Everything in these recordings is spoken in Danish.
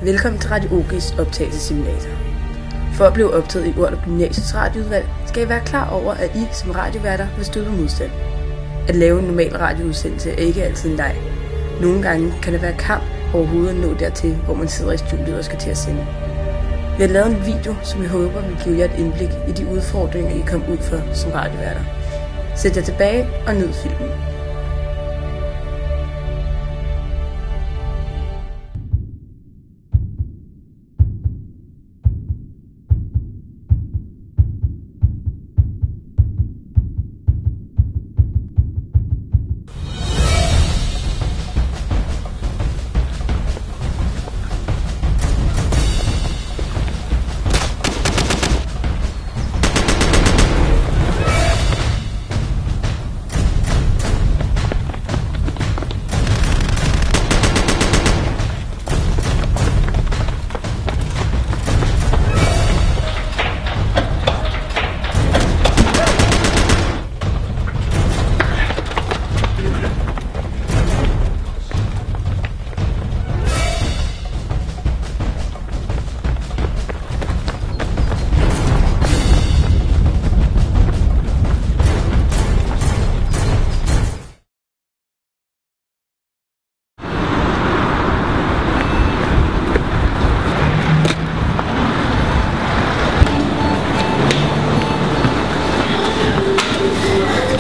Velkommen til Radio OG's optagelsessimulator. For at blive optaget i Ordrup Gymnasiets radioudvalg, skal I være klar over, at I som radioværter vil støde på modstand. At lave en normal radioudsendelse er ikke altid en leg. Nogle gange kan det være kamp overhovedet at nå dertil, hvor man sidder i studiet og skal til at sende. Vi har lavet en video, som vi håber vil give jer et indblik i de udfordringer, I kom ud for som radioværter. Sæt jer tilbage og nyd filmen.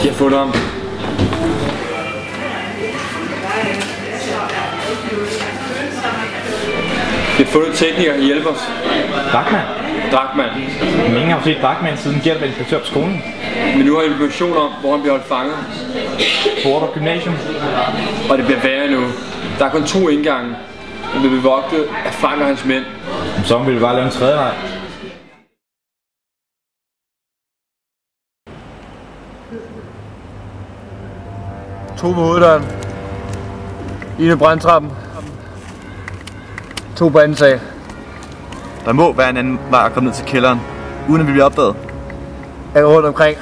Jeg har fundet ham. Vi har fundet teknikere, der hjælper os. Drachmann. Ingen har set Drachmann siden Gert var inspektør på skolen. Men nu har jeg information om, hvor han bliver holdt fanget. På Ordrup Gymnasium. Og det bliver værre nu. Der er kun 2 indgange. Han bliver bevogtet af Frank og hans mænd. Så vil vi bare lave en tredje vej. To på hoveddøren. En i brandtrappen. 2 på anden sal. Der må være en anden vej at komme ned til kælderen, uden at vi bliver opdaget. Jeg går rundt omkring.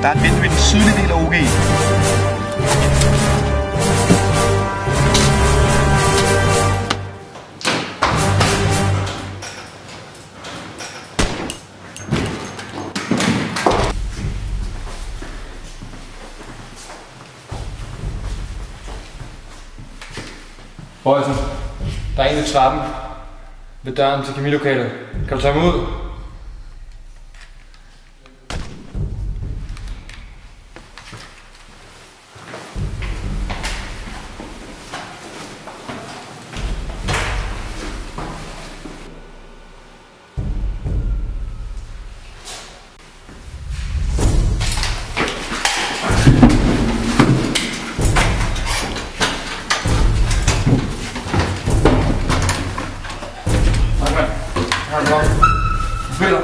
Der er et vindue i den sydlige del af OG. Bøjsen, der er en i trappen ved døren til kemilokalet. Kan du tage mig ud? Spiller.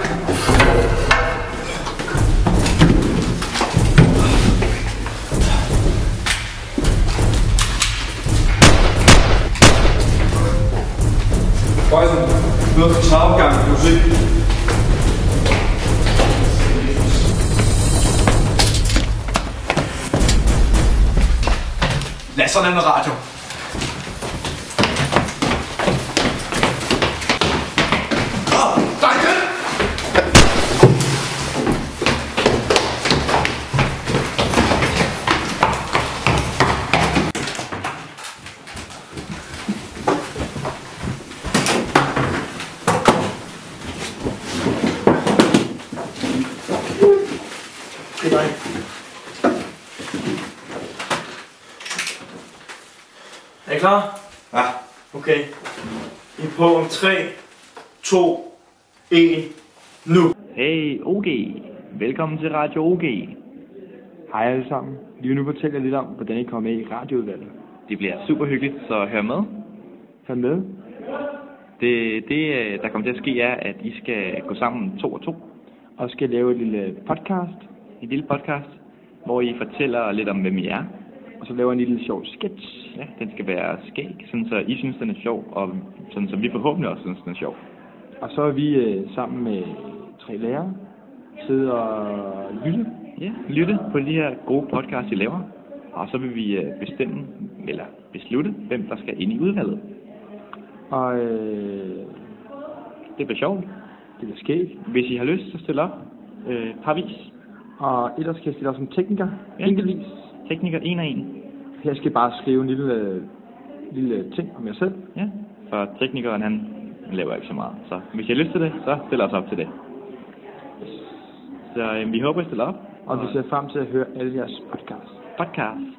Bøjsen, møder på trappeopgangen, kan du se? Lad os sådan en radio. Er I klar? Ja. Okay. I er på om 3, 2, 1, nu. Hey OG, velkommen til Radio OG. Hej alle sammen. Vi vil nu fortælle jer lidt om, hvordan I kommer med i radioudvalget. Det bliver super hyggeligt, så hør med. Hør med. Det, der kommer til at ske, er, at I skal gå sammen 2 og 2. Og skal lave et lille podcast. En lille podcast, hvor I fortæller lidt om, hvem I er. Og så laver en lille sjov sketch. Ja, den skal være skæg, sådan så I synes, den er sjov, og sådan så vi forhåbentlig også synes, den er sjov. Og så er vi sammen med 3 lærere sidde og lytte. Ja, lytte på de her gode podcasts, I laver. Og så vil vi bestemme, eller beslutte, hvem der skal ind i udvalget. Og Det bliver sjovt. det bliver skægt. Hvis I har lyst, så stil op. Parvis. Og ellers skal jeg stille op som tekniker. Ja. Enkeltvis. Tekniker 1 og 1. Her skal jeg bare skrive en lille ting om jer selv. Ja, for teknikeren han laver ikke så meget. Så hvis I har lyst til det, så stiller os op til det. Så vi håber, I stiller op. Og vi ser frem til at høre alle jeres podcasts. Podcast.